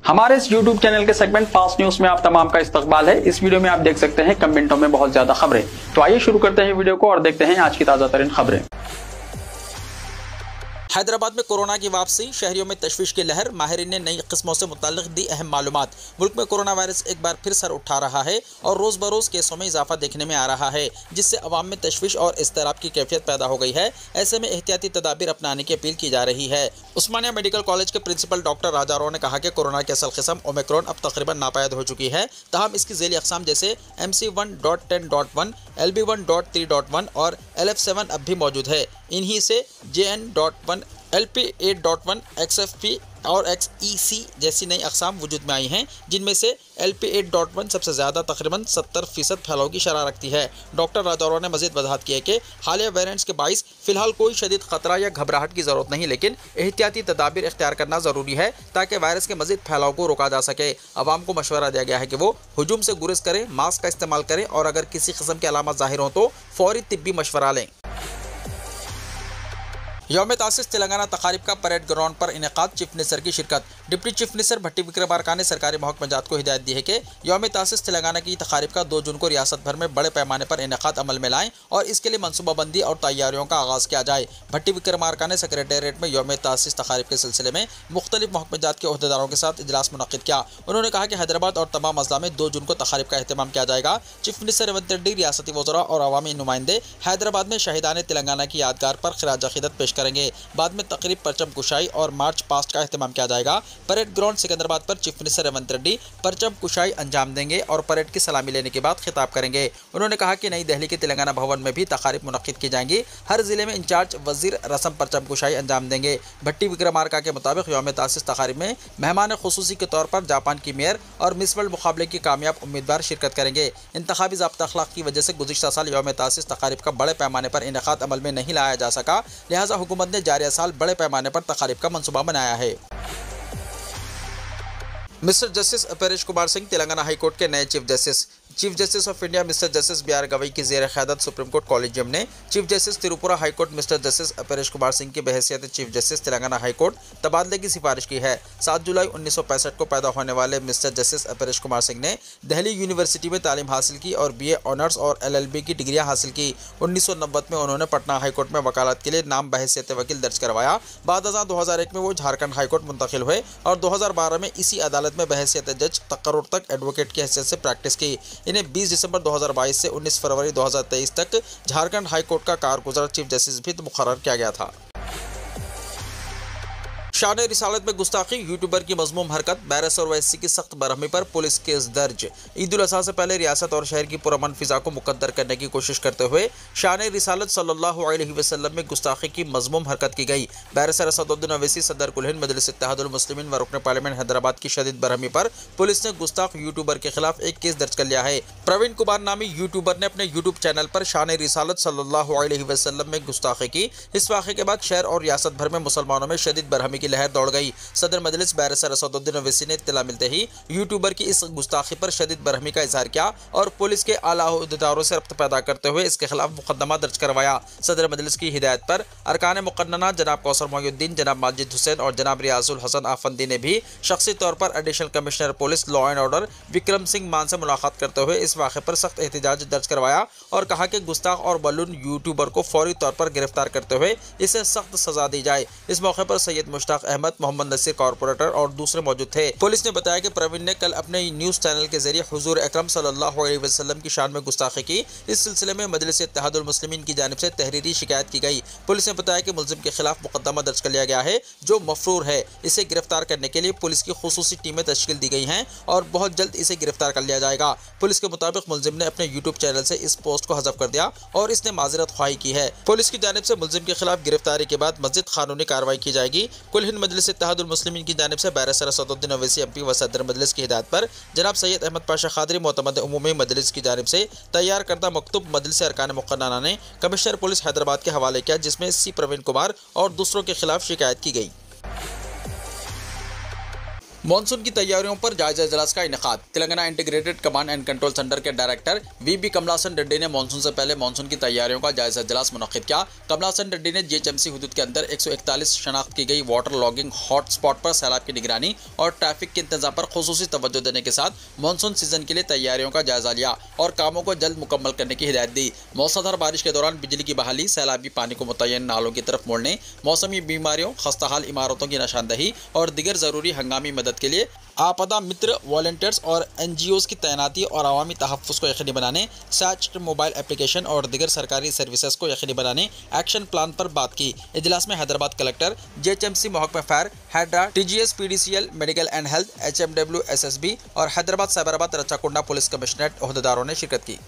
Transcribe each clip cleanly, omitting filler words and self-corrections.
हमारे इस YouTube channel के सेगमेंट फास्ट न्यूज में आप तमाम का इस्तकबाल है। इस वीडियो में आप देख सकते हैं कम मिनटों में बहुत ज्यादा खबरें। तो आइए शुरू करते हैं वीडियो को और देखते हैं आज की ताजा तरीन खबरें। हैदराबाद में कोरोना की वापसी, शहरियों में तशवीश की लहर, माहिरीन ने नई किस्मों से मुताल्लिक दी अहम मालूमात। मुल्क में कोरोना वायरस एक बार फिर सर उठा रहा है और रोज बरोज केसों में इजाफा देखने में आ रहा है, जिससे अवाम में तशवीश और इज़्तिराब की कैफियत पैदा हो गई है। ऐसे में एहतियाती तदाबीर अपनाने की अपील की जा रही है। उस्मानिया मेडिकल कॉलेज के प्रिंसिपल डॉक्टर राजा राव ने कहा कि कोरोना की असल किस्म ओमिक्रॉन अब तकरीबन नापायद हो चुकी है, ताहम इसकी ज़ेली अक़साम जैसे MC1.10.1, LB1.3.1 और LF7 अब भी मौजूद है। इन्हीं से JN.1, LP8.1, XFP और XEC जैसी नई अक़साम वजूद में आई हैं, जिनमें से LP8.1 सबसे ज़्यादा तकरीबन 70% फैलाव की शरह रखती है। डॉक्टर राजौरा ने मज़ीद वजाहत की है कि हालिया वेरिएंट्स के बाइस फ़िलहाल कोई शदीद ख़तरा या घबराहट की ज़रूरत नहीं, लेकिन एहतियाती तदाबीर इख्तियार करना ज़रूरी है ताकि वायरस के मज़ीद फैलाव को रोका जा सके। अवाम को मशवरा दिया गया है कि वो हुजूम से गुरेज करें, मास्क का इस्तेमाल करें और अगर किसी किस्म की अलामत ज़ाहिर हों तो फ़ौरी तिब्बी मशवरा लें। यौम तासीस तेलंगाना तकारीब का परेड ग्राउंड पर इनेकाद, चीफ मिनिस्टर की शिरकत। डिप्टी चीफ मिनिस्टर भट्टी विक्रमार्का ने सरकारी महकमेजात को हिदायत दी है कि यौम तासीस तेलंगाना की तकारीब का 2 जून को रियासत भर में बड़े पैमाने पर इनेकाद अमल में लाएं और इसके लिए मनसूबाबंदी और तैयारियों का आगाज़ किया जाए। भट्टी विक्रमार्का ने सेक्रेटेरिएट में यौम तासीस तकारीब के सिलसिले में मुख्तलिफ महकमेजात के अहदेदारों के साथ इजलास मुनक़्क़िद किया। उन्होंने कहा कि हैदराबाद और तमाम अज़ला में 2 जून को तकारीब का अहतमाम किया जाएगा। चीफ मिनिस्टर रेवंत रेड्डी, रियासती वज़रा और अवामी नुमाइंदे हैदराबाद में शहीदान तेलंगाना की यादगार पर खिराज अक़ीदत पेश करेंगे। बाद में तकरीब, परचम कुशाई और मार्च पास्ट का अहतमाम किया जाएगा। परेड ग्राउंड सिकंदराबाद पर चीफ मिनिस्टर रेवंत रेड्डी परचम कुशाई अंजाम देंगे और परेड की सलामी लेने के बाद खिताब करेंगे। उन्होंने कहा कि नई दिल्ली के तेलंगाना भवन में भी तकारीब मुनक़्क़िद की जाएंगी। हर जिले में इंचार्ज वजीर रस्म परचम कुशाई अंजाम देंगे। भट्टी विक्रमार्का के मुताबिक यौम तासीस तकारीब में मेहमान खुसूसी के तौर पर जापान की मेयर और मिस वर्ल्ड मुकाबले की कामयाब उम्मीदवार शिरकत करेंगे। इंतखाबी ज़ाब्ता अखलाक की वजह से गुज़िश्ता साल यौम तासीस तकारीब का बड़े पैमाने पर इनेकाद अमल में नहीं लाया जा सका, लिहाजा हुकूमत ने जारिया साल बड़े पैमाने पर तकारीब का मंसूबा बनाया है। Mister justice Aparesh Kumar Singh Telangana high court के नए chief justice of India mister justice BR Gavai की ज़ेर क़यादत सुप्रीम कोर्ट कॉलेजियम ने chief justice Tripura high court mister justice Aparesh Kumar Singh की बहैसियत chief justice Telangana high court तबादले की सिफारिश की है। 7 जुलाई 1965 को पैदा होने वाले मिस्टर जस्टिस अपरेश कुमार सिंह ने दिल्ली यूनिवर्सिटी में तालीम हासिल की और BA ऑनर्स और LLB की डिग्रियाँ हासिल की। 1990 में उन्होंने पटना हाई कोर्ट में वकालत के लिए नाम बहैसियत वकील दर्ज करवाया। बाद 2001 में वो झारखंड हाई कोर्ट मुंतकिल हुए और 2012 में इसी अदालत में बहैसियत जज तकर्रुर तक एडवोकेट की हैसियत से प्रैक्टिस की। इन्हें 20 दिसंबर 2022 से 19 फरवरी 2023 तक झारखंड हाई कोर्ट का कारगुज़र चीफ जस्टिस भी मुकर्रर किया गया था। शान रिसालत में गुस्ताखी, यूट्यूबर की मज़मूम हरकत, बैरस और वैसी की सख्त बरहमी पर पुलिस केस दर्ज। ईद उल अज़हा से पहले रियासत और शहर की पुरअमन फ़िज़ा को मुकद्दर करने की कोशिश करते हुए शान रिसालत सल्लल्लाहु अलैहि वसल्लम में गुस्ताखी की मज़मूम हरकत की गई। बैरस असदुद्दीन ओवैसी, सदर कुल हिंद मजलिस इत्तेहादुल मुस्लिमीन व रुकन पार्लियामेंट हैदराबाद की शदीद बरहमी पर पुलिस ने गुस्ताख यूट्यूबर के खिलाफ एक केस दर्ज कर लिया है। प्रवीण कुमार नामी यूट्यूबर ने अपने यूट्यूब चैनल पर शान रिसालत सल्लल्लाहु अलैहि वसल्लम में गुस्ताखी की। इस वाक़े के बाद शहर और रियासत भर में मुसलमानों में शदीद बरहमी की लहर दौड़ गई। सदर मजलिस बैरिस्टर असदुद्दीन ओवैसी ने इत्तला मिलते ही यूट्यूबर की इस गुस्ताखी पर शदीद बरहमी का इजहार किया और पुलिस के आला अहदेदारों से रब्त पैदा करते हुए इसके खिलाफ मुकदमा दर्ज करवाया। सदर मजलिस की हिदायत पर अरकान मुक़न्नना जनाब कौसर मोहिउद्दीन, जनाब माजिद हुसैन और जनाब रियाजुल हसन आफंदी ने भी शख्सी तौर पर additional commissioner police law and order Vikram Singh मान से मुलाकात करते हुए इस वाक़े पर सख्त एहतजाज दर्ज करवाया और कहा कि गुस्ताख और बलून यूट्यूबर को फौरी तौर पर गिरफ्तार करते हुए इसे सख्त सजा दी जाए। इस मौके पर सैयद मुश्ताक अहमद, मोहम्मद नसीर कॉर्पोरेटर और दूसरे मौजूद थे। पुलिस ने बताया कि प्रवीण ने कल अपने न्यूज़ चैनल के जरिए हुजूर अकरम सल्लल्लाहु अलैहि वसल्लम की शान में गुस्ताखी की। इस सिलसिले में मजलिस इत्तेहादुल मुस्लिमीन की जानिब से तहरीरी शिकायत की गई। पुलिस ने बताया कि मुलजिम के खिलाफ मुकदमा दर्ज कर लिया गया है जो मफरूर है। इसे गिरफ्तार करने के लिए पुलिस की खुसूसी टीमें तश्कील दी गई हैं और बहुत जल्द इसे गिरफ्तार कर लिया जाएगा। पुलिस के मुताबिक मुलजिम ने अपने यूट्यूब चैनल से इस पोस्ट को हज़फ कर दिया और इसने माजरत ख्वाही की है। पुलिस की जानिब से मुलजिम के खिलाफ गिरफ्तारी के बाद मज़ीद कानूनी कार्रवाई की जाएगी। कुल हिंद मजलिस इत्तेहादुल मुस्लिमीन की जानिब से बैरिस्टर असदुद्दीन ओवैसी MP व सदर मजलिस की हिदायत पर जनाब सैयद अहमद पाशा खादरी मोतमद उमूमी मजलिस की जानिब से तैयार करदा मकतूब मजलिस अरकान मुक़न्नना ने कमिश्नर पुलिस हैदराबाद के हवाले किया, जिसमें C प्रवीण कुमार और दूसरों के खिलाफ शिकायत की गई। मानसून की तैयारियों पर जायजा इजलास का इनेकाद। Telangana integrated command and control centre के डायरेक्टर वीबी कमलासन रेड्डी ने मानसून से पहले मानसून की तैयारियों का जायजा इजलास मुनक्किद किया। कमलासन रेड्डी ने जीएचएमसी हुदूद के अंदर 141 शनाख्त की गई वाटर लॉगिंग हॉट स्पॉट पर सैलाब की निगरानी और ट्रैफिक के इंतजाम पर खुसूसी तवज्जो देने के साथ मानसून सीजन के लिए तैयारियों का जायजा लिया और कामों को जल्द मुकम्मल करने की हिदायत दी। मौसलाधार बारिश के दौरान बिजली की बहाली, सैलाबी पानी को मुतय्यन नालों की तरफ मोड़ने, मौसमी बीमारियों, खस्ताहाल इमारतों की निशानदही और दीगर जरूरी हंगामी मदद के लिए आपदा मित्र वॉलंटियर्स और एनजीओज की तैनाती और अवामी तहफ़्फ़ुज़ को यकीनी बनाने, सैच मोबाइल एप्लीकेशन और दीगर सरकारी सर्विसेज को यकीनी बनाने एक्शन प्लान पर बात की। इजलास में हैदराबाद कलेक्टर, जीएचएमसी महकमा fire, HYDRAA, TGS, PDCL, medical and health, HMW, SSB और हैदराबाद साइबराबाद रच्चाकुंडा पुलिस कमिश्नरेट ओहदेदारों ने शिरकत की।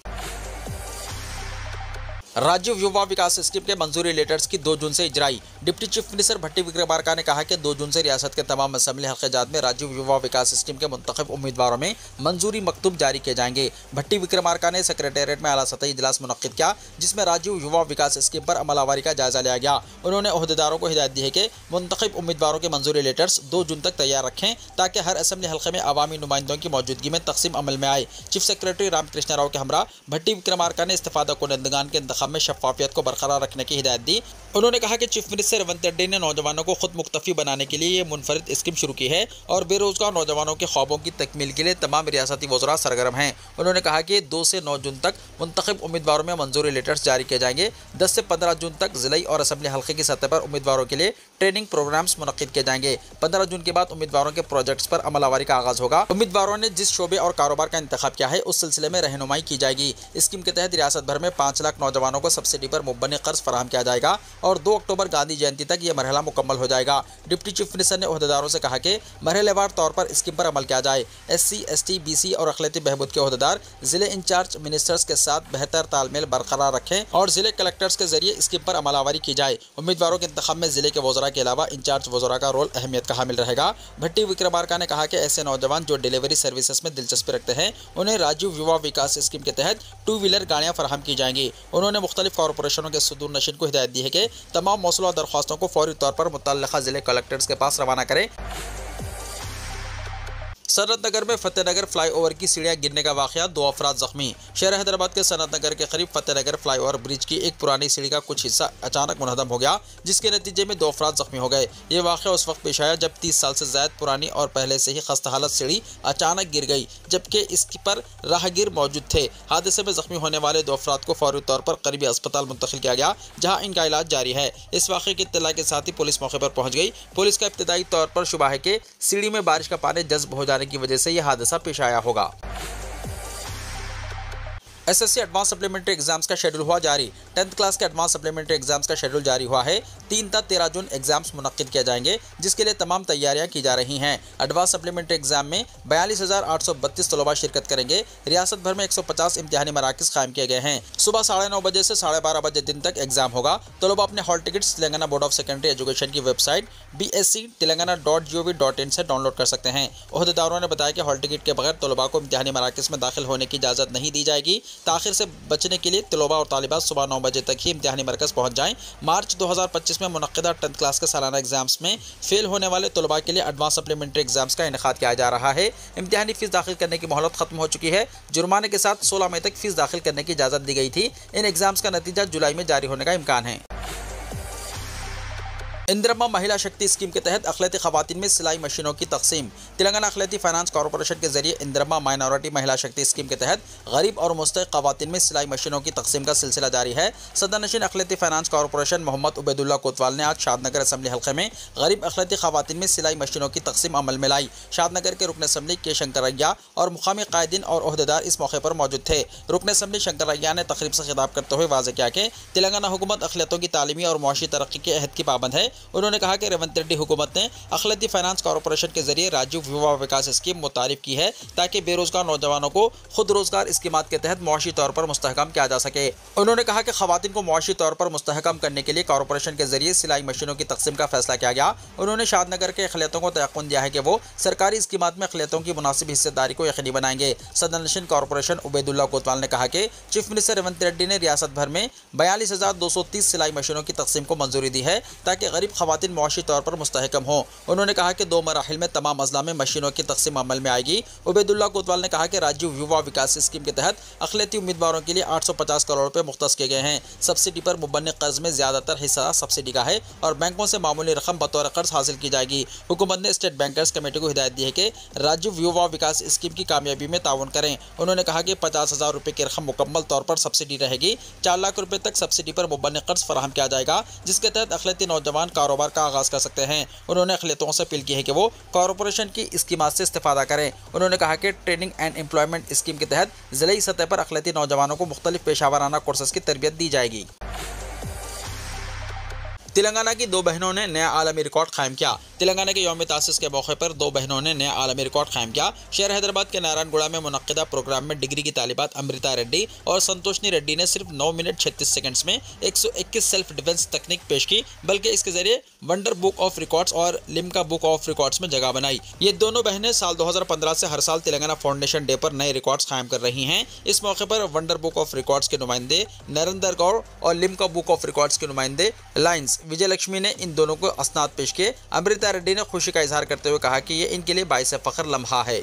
राज्य युवा विकास स्कीम के मंजूरी लेटर्स की 2 जून से इजराई। डिप्टी चीफ मिनिस्टर भट्टी विक्रमार्का ने कहा कि 2 जून से रियासत के तमाम असेंबली हल्क़ाजात में राज्य युवा विकास स्कीम के मुंतखब उम्मीदवारों में मंजूरी मकतूब जारी किए जाएंगे। भट्टी विक्रमार्का ने सेक्रेटेरिएट में आला सतही इजलास मुनक्किद किया, जिसमें राज्य युवा विकास स्कीम पर अमलावरी का जायजा लिया गया। उन्होंने ओहदेदारों को हिदायत दी है कि मुंतखब उम्मीदवारों के मंजूरी लेटर्स 2 जून तक तैयार रखें ताकि हर असेंबली हल्के में अवामी नुमाइंदों की मौजूदगी में तकसीम अमल में आए। चीफ सेक्रेटरी रामकृष्ण राव के हमरा भट्टी विक्रमार्का ने इस्तेफादा कुनंदगान के इंतखाब में शफाफियत बरकरार रखने की हिदायत दी। उन्होंने कहा कि चीफ मिनिस्टर रेवंत रेड्डी ने नौजवानों को खुद मुख्तफी बनाने के लिए ये मुनफरिद स्कीम शुरू की है और बेरोजगार नौजवानों के ख्वाबों की तकमील के लिए तमाम रियासती वज़रा सरगर्म हैं। उन्होंने कहा कि 2 से 9 जून तक मुंतखब उम्मीदवारों में मंजूरी लेटर्स जारी किए जाएंगे। 10 से 15 जून तक ज़िलाई और असेंबली हल्के की सतह पर उम्मीदवारों के लिए ट्रेनिंग प्रोग्राम्स मुनक्किद किए जाएंगे। 15 जून के बाद उम्मीदवारों के प्रोजेक्ट्स पर अमलावरी का आगाज होगा। उम्मीदवारों ने जिस शोबे और कारोबार का इंतखाब किया है उस सिलसिले में रहनुमाई की जाएगी। स्कीम के तहत रियासत भर में 5 लाख नौजवानों को सब्सिडी पर मुबन्नी कर्ज फराहम किया जाएगा और 2 अक्टूबर गांधी जयंती तक यह मरहला मुकम्मल हो जाएगा। डिप्टी चीफ मिनिस्टर ने ओहदेदारों से कहा कि मरहलेवार तौर पर स्कीम पर अमल किया जाए। SC, ST, BC और अखिलती बहबूद के ओहदेदार जिले इंचार्ज मिनिस्टर्स के साथ बेहतर तालमेल बरकरार रखें और जिले कलेक्टर्स के जरिए स्कीम पर अमलावरी की जाए। उम्मीदवारों के इंतखाब में जिले के वज़रा के अलावा इंचार्ज वज़रा का रोल अहमियत का हामिल रहेगा। भट्टी विक्रमार्का ने कहा कि ऐसे नौजवान जो डिलीवरी सर्विसेज में दिलचस्पी रखते हैं उन्हें राज्य युवा विकास स्कीम के तहत 2 व्हीलर गाड़ियाँ फराहम की जाएंगी। उन्होंने मुख्तलिफ कॉरपोरेशनों के सुदूर नशीन को हिदायत दी है कि तमाम मौसूला दरख्वास्तों को फौरी तौर पर मुतल्लिका जिले कलेक्टर्स के पास रवाना करें। सनत नगर में फतेहनगर फ्लाईओवर की सीढ़ियां गिरने का वाकया, 2 अफराद जख्मी। शहर हैदराबाद के सनत नगर के करीब फतेहनगर फ्लाईओवर ब्रिज की एक पुरानी सीढ़ी का कुछ हिस्सा अचानक मुनहदम हो गया, जिसके नतीजे में 2 अफराद जख्मी हो गए। ये वाकया उस वक्त पेश आया जब 30 साल से ज्यादा पुरानी और पहले से ही खस्ता हालत सीढ़ी अचानक गिर गई, जबकि इसकी पर राहगीर मौजूद थे। हादसे में जख्मी होने वाले 2 अफराद को फौरी तौर पर करीबी अस्पताल मुंतकिल किया गया, जहाँ इनका इलाज जारी है। इस वाकये की इत्तला के साथ ही पुलिस मौके पर पहुंच गई। पुलिस का इब्तदाई तौर पर शुबा है कि सीढ़ी में बारिश का पानी जज्ब हो जाने की वजह से यह हादसा पेश आया होगा। एसएससी एडवांस सप्लीमेंट्री एग्जाम्स का शेड्यूल हुआ जारी। 10th क्लास के एडवांस सप्लीमेंट्री एग्जाम्स का शेड्यूल जारी हुआ है। 3 ता 13 जून एग्जाम्स मुनक्किद किए जाएंगे, जिसके लिए तमाम तैयारियां की जा रही हैं। एडवांस सप्लीमेंट्री एग्जाम में 42,832 तलबा शिरकत करेंगे। रियासत भर में 150 इम्तिहानी मराकज़ कायम किए गए हैं। सुबह 9:30 बजे से 12:30 बजे दिन तक एग्जाम होगा। तलबा अपने hall tickets Telangana board of secondary education की वेबसाइट bsctelangana.gov.in से डाउनलोड कर सकते हैं। ओहदेदारों ने बताया कि हॉल टिकट के बगैर तलबा को इम्तिहानी मराकज़ में दाखिल होने की इजाज़त नहीं दी जाएगी। ताखिर से बचने के लिए तलबा और तालिबात सुबह 9 बजे तक ही इम्तिहानी मरकज़ पहुंच जाएं। मार्च 2025 में मुनक्किदा 10th क्लास के सालाना एग्जाम्स में फेल होने वाले तलबा के लिए एडवांस सप्लीमेंट्री एग्जाम्स का इनेकाद किया जा रहा है। इम्तिहानी फीस दाखिल करने की मोहलत खत्म हो चुकी है। जुर्माने के साथ 16 मई तक फीस दाखिल करने की इजाज़त दी गई थी। इन एग्जाम्स का नतीजा जुलाई में जारी होने का इम्कान है। इंदिरम्मा महिला शक्ति स्कीम के तहत अखिलती खवातीन में सिलाई मशीनों की तकसीम। तेलंगाना अखिलती फाइनेंस कॉर्पोरेशन के जरिए इंदिरम्मा माइनॉरिटी महिला शक्ति स्कीम के तहत गरीब और मुस्तहिक खवातीन में सिलाई मशीनों की तकसीम का सिलसिला जारी है। सदरनशीन अखिलती फाइनेंस कॉर्पोरेशन मोहम्मद उबैदुल्ला कोतवाल ने आज शादनगर असम्बली हल्के में गरीब अखिलती खवातीन में सिलाई मशीनों की तकसीम अमल में लाई। शादनगर के रुकन असम्बली के शंकरैया और मुकामी कायदीन और ओहदेदार इस मौके पर मौजूद थे। रुकन असम्बली शंकरैया ने तकरीब से खिताब करते हुए वाज़ेह किया कि तेलंगाना हुकूमत अखिलतों की तालीमी और मुआशी तरक्की के अहद की पाबंद है। उन्होंने कहा कि रेवंत रेड्डी हुकूमत ने अखिलती फाइनेंस कॉर्पोरेशन के जरिए राज्य युवा विकास स्कीम मुतारिफ की है ताकि बेरोजगार नौजवानों को खुद रोजगार स्कीमात के तहत मुआशी तौर पर मुस्तहकम किया जा सके। उन्होंने कहा कि खवातीन को मुआशी तौर पर मुस्तहकम करने के लिए कॉर्पोरेशन के जरिए सिलाई मशीनों की तकसीम का फैसला किया गया। उन्होंने शादनगर के अखिलतों को तयक़ुन दिया है कि वो सरकारी स्कीमात में अखिलतों की मुनासिब हिस्सेदारी को यकीनी बनाएंगे। सदरनशीन कॉर्पोरेशन उबैदुल्ला कोतवाल ने कहा कि चीफ मिनिस्टर रेवंत रेड्डी ने रियासत भर में 42,230 सिलाई मशीनों की तकसीम को मंजूरी दी है ताकि गरीब खवातीन मुआशी तौर पर मुस्तहकम हों। उन्होंने कहा कि 2 मराहिल में तमाम अजला में मशीनों की तकसीम अमल में आएगी। उबैदुल्लाह कोतवाल ने कहा कि राज्य युवा विकास स्कीम के तहत अखिलती उम्मीदवारों के लिए 850 करोड़ रुपए मुख्तस किए गए हैं। सब्सिडी पर मुबन्ने कर्ज में ज्यादातर हिस्सा सब्सिडी का है और बैंकों से मामूली रकम बतौर कर्ज हासिल की जाएगी। हुकूमत ने स्टेट बैंकर्स कमेटी को हिदायत दी है कि राज्य युवा विकास स्कीम की कामयाबी में ताउन करें। उन्होंने कहा कि 50,000 रुपए की रकम मुकम्मल तौर पर सब्सिडी रहेगी। 4 लाख रुपए तक सब्सिडी पर मुबन्ने कर्ज फराहम किया जाएगा, जिसके तहत अखिलती नौजवान कारोबार का आगाज कर सकते हैं। उन्होंने अखिलतों से अपील की है कि वो कॉरपोरेशन की स्कीमात से इस्तेफादा करें। उन्होंने कहा कि ट्रेनिंग एंड एम्प्लॉयमेंट स्कीम के तहत जिले सतह पर अखिलती नौजवानों को मुख्तलिफ पेशावराना कोर्सेज की तरबियत दी जाएगी। तेलंगाना की 2 बहनों ने नया आलमी रिकॉर्ड कायम किया। तेलंगाना के यौम तासीस के मौके पर 2 बहनों ने नया आलमी रिकॉर्ड कायम किया। शहर हैदराबाद के नारायणगुड़ा में मुनक्किदा प्रोग्राम में डिग्री की तालिबात अमृता रेड्डी और संतोषनी रेड्डी ने सिर्फ 9 मिनट 36 सेकंड्स में 121 सेल्फ डिफेंस तकनीक पेश की, बल्कि इसके जरिए वंडर बुक ऑफ रिकॉर्ड्स और लिम्का बुक ऑफ रिकॉर्ड्स में जगह बनाई। ये दोनों बहनें साल 2015 से हर साल तेलंगाना फाउंडेशन डे पर नए रिकॉर्ड्स कायम कर रही हैं। इस मौके पर वंडर बुक ऑफ रिकॉर्ड्स के नुमाइंदे नरेंद्र गौड़ और लिम्का बुक ऑफ रिकॉर्ड्स के नुमाइंदे लाइन्स विजय लक्ष्मी ने इन दोनों को असनाद पेश किए। अमृता रेड्डी ने खुशी का इजहार करते हुए कहा कि ये इनके लिए बाइस फख्र लम्हा है।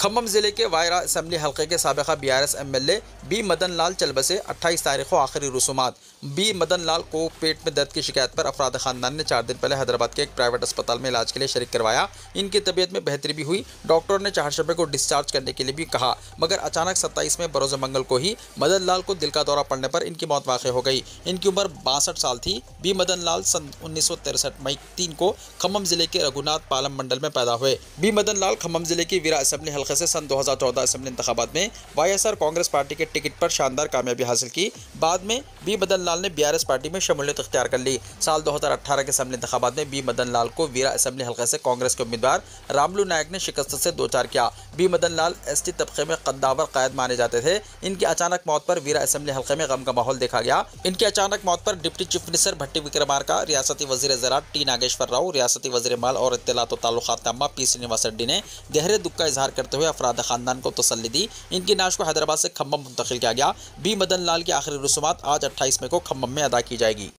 खम्मम जिले के वायरा असम्बली हल्के के साबिका BRS MLA B Madan Lal चलबसे 28 तारीख को आखिरी रसूमात। बी मदन लाल को पेट में दर्द की शिकायत पर अफराद खानदान ने 4 दिन पहले हैदराबाद के एक प्राइवेट अस्पताल में इलाज के लिए शरीक करवाया। इनकी तबीयत में बेहतरी भी हुई। डॉक्टर ने चारशबे को डिस्चार्ज करने के लिए भी कहा, मगर अचानक 27 में बरोज़ मंगल को ही मदन लाल को दिल का दौरा पड़ने पर इनकी मौत वाक़ हो गई। इनकी उम्र 62 साल थी। बी मदन लाल सन 1963 मई 3 को खम्मम जिले के रघुनाथ पालम मंडल में पैदा हुए। बी मदन लाल खम्मम जिले की वीरा असम्बली हल्के से सन 2014 असम्बली इंतखाबात में YSR कांग्रेस पार्टी के टिकट पर शानदार कामयाबी हासिल की। बाद में बी मदन लाल ने BRS पार्टी में शमूलियत इख्तियार कर ली। साल 2018 के असम्बली इंतखाबात में बी मदन लाल को वीरा असम्बली हल्के से कांग्रेस के उम्मीदवार रामलू नायक ने शिकस्त से 2-4 किया। बी मदन लाल ST तबके में कद्दावर कायद माने जाते थे। इनकी अचानक मौत पर वीरा असम्बली हल्के में गम का माहौल देखा गया। इनकी अचानक मौत पर डिप्टी चीफ मिनिस्टर भट्टी विक्रमार्का, रियासती वजीर ज़राअत T नागेश्वर राव, रियासती वजीर माल और इत्तलात व ताल्लुकात ताम्मा P श्रीनिवास रेड्डी ने गहरे दुख का इजहार करते हुए अफराद खानदान को तसल्ली दी। इनकी नाश को हैदराबाद से खम्मम मुंतकिल किया गया। बी मदन लाल की आखिरी रसूमात आज 28 मई को खम्मम में अदा की जाएगी।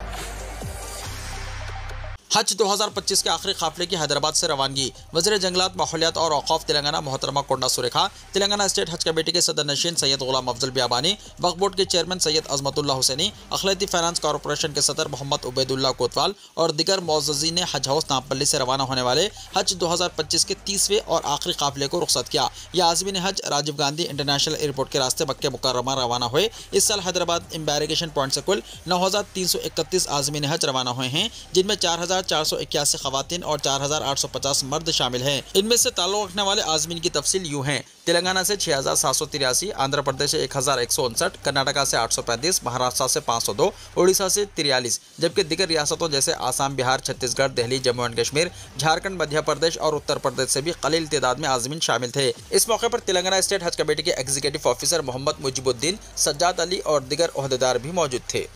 हज 2025 के आखिरी काफिले की हैदराबाद से रवानगी। वज़ीर जंगलात, माहौलियात और औक़ाफ़ तेलंगाना मोहतरमा कोंडा सुरेखा, तेलंगाना स्टेट हज कमेटी के सदर नशीन सैयद गुलाम अफजल बियाबानी, वक्फ बोर्ड के चेयरमैन सैयद अजमतुल्लाह हुसैनी, अखिलती फाइनेंस कॉरपोरेशन के सदर मोहम्मद उबैदुल्लाह कोतवाल और दिगर मोअज़्ज़ज़ीन ने हज हाउस नामपल्ली से रवाना होने वाले हज 2025 के 30वें और आखिरी काफिले को रुख्सत किया। यह आज़मीन हज राजीव गांधी इंटरनेशनल एयरपोर्ट के रास्ते मक्के मुकर्रमा रवाना हुए। इस साल हैदराबाद एम्बैरिगेशन पॉइंट से कुल 9,331 आज़मीन हज रवाना हुए हैं, जिनमें 4,481 खवातीन और 4,850 मर्द शामिल हैं। इनमें से ताल्लुक़ रखने वाले आज़मीन की तफसील यूँ हैं: तेलंगाना से 6,783, आंध्र प्रदेश से 1,159, कर्नाटका से 835, महाराष्ट्र से 502, उड़ीसा से 43, जबकि दिगर रियासतों जैसे आसाम, बिहार, छत्तीसगढ़, दिल्ली, जम्मू एंड कश्मीर, झारखंड, मध्य प्रदेश और उत्तर प्रदेश से भी कलील तादाद में आज़मीन शामिल थे। इस मौके पर तेलंगाना स्टेट हज कमेटी के एग्जीक्यूटिव ऑफिसर मोहम्मद मुजीबुद्दीन, सज्जाद अली और दिगर ओहदेदार भी मौजूद थे।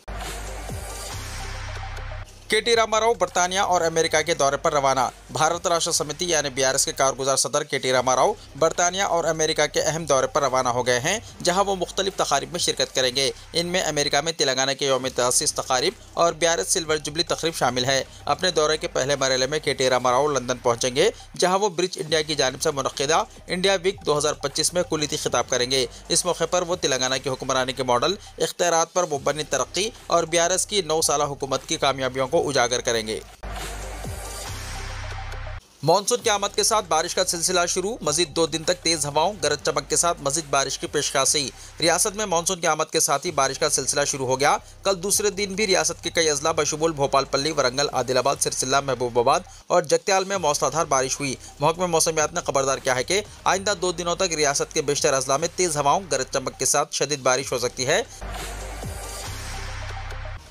KT रामाराव बर्तानिया और अमेरिका के दौरे पर रवाना। भारत राष्ट्र समिति यानी BRS के कारगुजार सदर KT रामाराव बर्तानिया और अमेरिका के अहम दौरे पर रवाना हो गए हैं, जहां वो मुख्तलिफ तकारीब में शिरकत करेंगे। इनमें अमेरिका में तेलंगाना के यौम तासीस तकारीब और BRS सिल्वर जुबली तकरीब शामिल है। अपने दौरे के पहले मरहले में KT रामाराव लंदन पहुँचेंगे, जहाँ वो ब्रिज इंडिया की जानिब से मुनक्किदा इंडिया वीक 2025 में कुल्लियती खिताब करेंगे। इस मौके पर वो तेलंगाना की हुक्मरानी के मॉडल, इख्तियारात पर मुबनी तरक्की और BRS की 9 साला हुकूमत की कामयाबियों को उजागर करेंगे। मॉनसून की आमद के साथ बारिश का सिलसिला शुरू। मजीद 2 दिन तक तेज हवाओं, गरज चमक के साथ मजीद बारिश की पेशकशी। रियासत में मॉनसून की आमद के साथ ही बारिश का सिलसिला शुरू हो गया। कल दूसरे दिन भी रियासत के कई अजला बशुमूल भोपालपल्ली, वरंगल, आदिलाबाद, सिरसिल्ला, महबूबाबाद और जगत्याल में मौसलाधार बारिश हुई। महकमे मौसमियात ने खबरदार किया है कि आइंदा 2 दिनों तक रियासत के बेशतर अजला में तेज हवाओं, गरज चमक के साथ शदीद बारिश हो सकती है।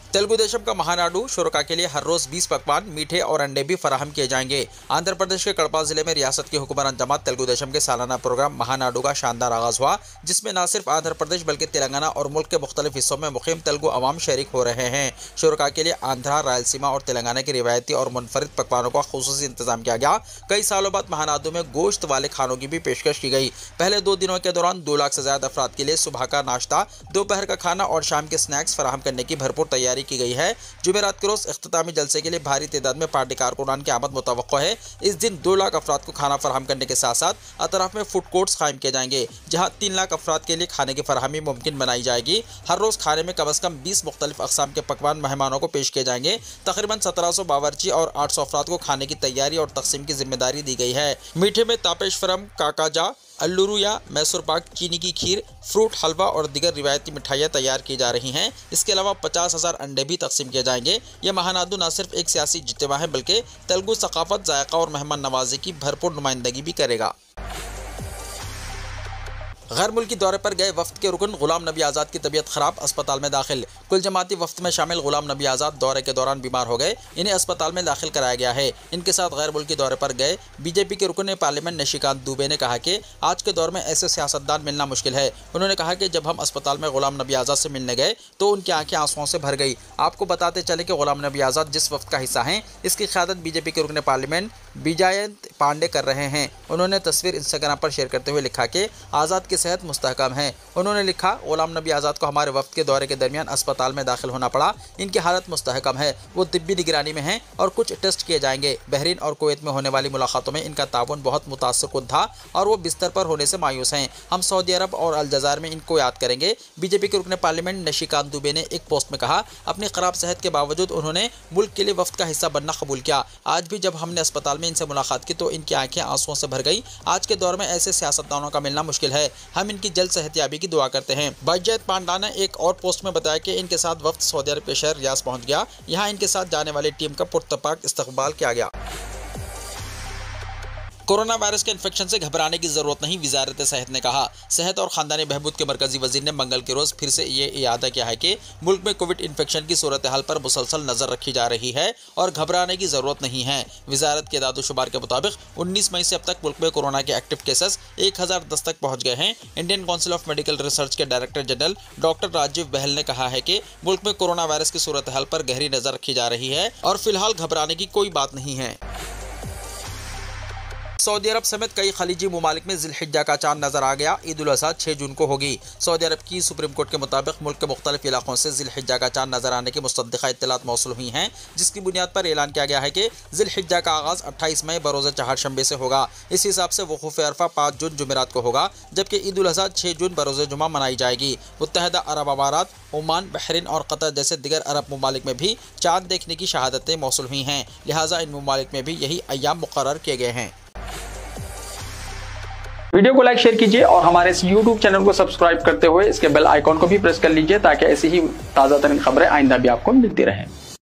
तेलुगु देशम का महानाडु शुरका के लिए हर रोज 20 पकवान, मीठे और अंडे भी फराहम किए जाएंगे। आंध्र प्रदेश के कड़पा जिले में रियासत की हुक्मरान जमात तेलुगु देशम के सालाना प्रोग्राम महानाडु का शानदार आगाज हुआ, जिसमें न सिर्फ आंध्र प्रदेश बल्कि तेलंगाना और मुल्क के मुख्तलिफ हिस्सों में मुकीम तेलुगु अवाम शरीक हो रहे हैं। शुरका के लिए आंध्रा, रायलसीमा और तेलंगाना की रिवायती और मुनफरिद पकवानों का खुसूसी इंतजाम किया गया। कई सालों बाद महानाडु में गोश्त वाले खानों की भी पेशकश की गई। पहले 2 दिनों के दौरान 2 लाख से ज्यादा अफराद के लिए सुबह का नाश्ता, दोपहर का खाना और शाम के स्नैक्स फराहम करने की भरपूर तैयारी की गई है। जुमेरात के रोज इख्तितामी जलसे के लिए भारी तादाद में पार्टी कारकुनान की आमद मुतवक्को है। इस दिन 2 लाख अफराद को खाना फराहम करने के साथ साथ अतराफ में फूड कोर्ट्स कायम किए जाएंगे, जहां 3 लाख अफराद के लिए खाने की फराहमी मुमकिन बनाई जाएगी। हर रोज खाने में कम अज कम 20 मुख्तलिफ अक़साम के पकवान मेहमानों को पेश किए जाएंगे। तकरीबन 1700 बावर्ची और 800 अफराद को खाने की तैयारी और तकसीम की जिम्मेदारी दी गई है। मीठे में तापेश फरम, काकाजा, अल्लुरू या मैसूर पाक, चीनी की खीर, फ्रूट हलवा और दीगर रिवायती मिठाइयाँ तैयार की जा रही हैं। इसके अलावा 50,000 अंडे भी तकसीम किए जाएंगे। यह महानादू न सिर्फ एक सियासी इज्तिमा है बल्कि तेलुगु सकाफत, जायका और मेहमान नवाजी की भरपूर नुमाइंदगी भी करेगा। गैर मुल्की दौरे पर गए वफ्द के रुकन गुलाम नबी आज़ाद की तबीयत खराब, अस्पताल में दाखिल। कुल जमाती वफ्द में शामिल गुलाम नबी आज़ाद दौरे के दौरान बीमार हो गए, इन्हें अस्पताल में दाखिल कराया गया है। इनके साथ गैर मुल्की दौरे पर गए बीजेपी के रुकन पार्लियामेंट निशिकांत दुबे ने कहा कि आज के दौर में ऐसे सियासतदान मिलना मुश्किल है। उन्होंने कहा कि जब हम अस्पताल में गुलाम नबी आज़ाद से मिलने गए तो उनकी आंखें आंसुओं से भर गई। आपको बताते चले कि गुलाम नबी आज़ाद जिस वफ्द का हिस्सा हैं, इसकी क़यादत बीजेपी के रुकन पार्लियामेंट विजयंत पांडे कर रहे हैं। उन्होंने तस्वीर इंस्टाग्राम पर शेयर करते हुए लिखा कि आज़ाद की सेहत मुस्तहकम है। उन्होंने लिखा, गुलाम नबी आज़ाद को हमारे वफ्द के दौरे के दरमियान अस्पताल में दाखिल होना पड़ा। इनकी हालत मुस्तहकम है, वो तिब्बी निगरानी में हैं और कुछ टेस्ट किए जाएंगे। बहरीन और कुवैत में होने वाली मुलाकातों में इनका ताउन बहुत मुतासिरकुन था और वो बिस्तर पर होने से मायूस हैं। हम सऊदी अरब और अलजज़ायर में इनको याद करेंगे। बीजेपी के रुकन पार्लियामेंट निशिकांत दुबे ने एक पोस्ट में कहा, अपनी खराब सेहत के बावजूद उन्होंने मुल्क के लिए वफ्द का हिस्सा बनना कबूल किया। आज भी जब हमने अस्पताल में इनसे मुलाकात की तो इनकी आंखें आंसुओं से भर गई। आज के दौर में ऐसे सियासतदानों का मिलना मुश्किल है। हम इनकी जल्द सेहतियाबी की दुआ करते हैं। विजयंत पांडा ने एक और पोस्ट में बताया कि इनके साथ वफ्द सऊदी अरब के शहर रियाद पहुंच गया। यहाँ इनके साथ जाने वाली टीम का पुरतपाक इस्तकबाल किया गया। कोरोना वायरस के इन्फेक्शन से घबराने की जरूरत नहीं, वजारत सेहत ने कहा। सेहत और खानदानी बहबूद के मरकजी वजीर ने मंगल के रोज फिर से ये इयादा किया है कि मुल्क में कोविड इन्फेक्शन की सूरत हाल पर मुसलसल नजर रखी जा रही है और घबराने की जरूरत नहीं है। वजारत के दादोशुमार के मुताबिक 19 मई से अब तक मुल्क में कोरोना के एक्टिव केसेस 1010 तक पहुंच गए हैं। Indian council of medical research के डायरेक्टर जनरल डॉक्टर राजीव बहल ने कहा है कि मुल्क में कोरोना वायरस की सूरत हाल पर गहरी नजर रखी जा रही है और फिलहाल घबराने की कोई बात नहीं है। सऊदी अरब समेत कई खलीजी ममालिक में जिलहिज्जा का चांद नजर आ गया। ईद उल अज़हा 6 जून को होगी। सऊदी अरब की सुप्रीम कोर्ट के मुताबिक मुल्क के मुख्तलिफ इलाकों से जिलहिज्जा का चांद नजर आने की मुस्तदिक़ा इत्तलात मौसूल हुई हैं, जिसकी बुनियाद पर ऐलान किया गया है कि जिलहिज्जा का आगाज़ 28 मई बरोज़ चहारशंबे से होगा। इस हिसाब से वक़ूफ़ अरफा 5 जून जुमेरात को होगा, जबकि ईद उल अज़हा 6 जून बरोज़ जुमा मनाई जाएगी। मुत्तहिदा अरब अमारात, ओमान, बहरीन और कतर जैसे दिगर अरब ममालिक में भी चांद देखने की शहादतें मौसूल हुई हैं, लिहाजा इन ममालिक में भी यही अय्याम मुक़र्रर किए गए हैं। वीडियो को लाइक शेयर कीजिए और हमारे इस YouTube चैनल को सब्सक्राइब करते हुए इसके बेल आइकॉन को भी प्रेस कर लीजिए ताकि ऐसी ही ताज़ा तरीन खबरें आइंदा भी आपको मिलती रहें।